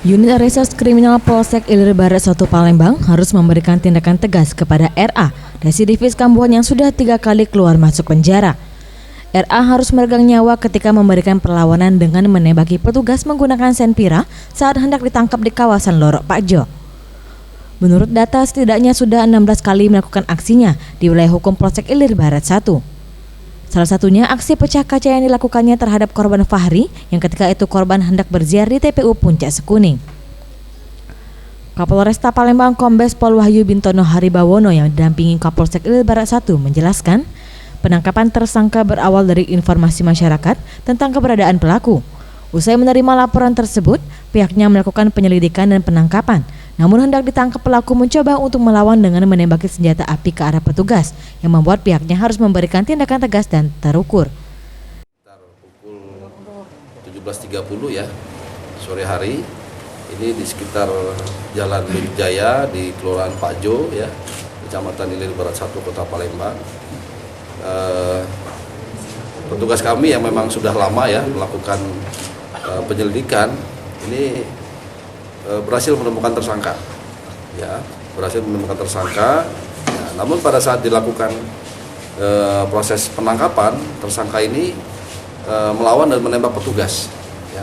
Unit Reserse Kriminal Polsek Ilir Barat 1 Palembang harus memberikan tindakan tegas kepada RA, residivis Kambuhan yang sudah 3 kali keluar masuk penjara. RA harus meregang nyawa ketika memberikan perlawanan dengan menembaki petugas menggunakan senpira saat hendak ditangkap di kawasan Lorok Pakjo. Menurut data, setidaknya sudah 16 kali melakukan aksinya di wilayah hukum Polsek Ilir Barat 1. Salah satunya aksi pecah kaca yang dilakukannya terhadap korban Fahri yang ketika itu korban hendak berziar di TPU Puncak Sekuning. Kapolresta Palembang Kombes Pol Wahyu Bintono Haribawono yang didampingi Kapolsek Ilir Barat 1 menjelaskan, penangkapan tersangka berawal dari informasi masyarakat tentang keberadaan pelaku. Usai menerima laporan tersebut, pihaknya melakukan penyelidikan dan penangkapan. Namun hendak ditangkap pelaku mencoba untuk melawan dengan menembaki senjata api ke arah petugas yang membuat pihaknya harus memberikan tindakan tegas dan terukur. Pukul 17.30 ya, sore hari, ini di sekitar Jalan Jaya di Kelurahan Pakjo ya, Kecamatan Ilir Barat 1 Kota Palembang. Petugas kami yang memang sudah lama ya melakukan penyelidikan ini berhasil menemukan tersangka, ya, Ya, namun pada saat dilakukan proses penangkapan, tersangka ini melawan dan menembak petugas, ya.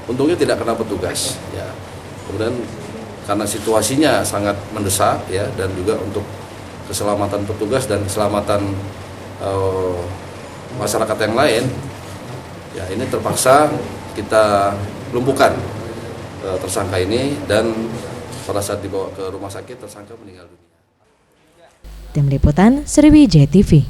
Untungnya tidak kena petugas, ya. Kemudian karena situasinya sangat mendesak, ya, dan juga untuk keselamatan petugas dan keselamatan masyarakat yang lain, ya, ini terpaksa kita lumpuhkan tersangka ini, dan pada saat dibawa ke rumah sakit tersangka meninggal dunia. Tim Liputan Sriwijaya TV.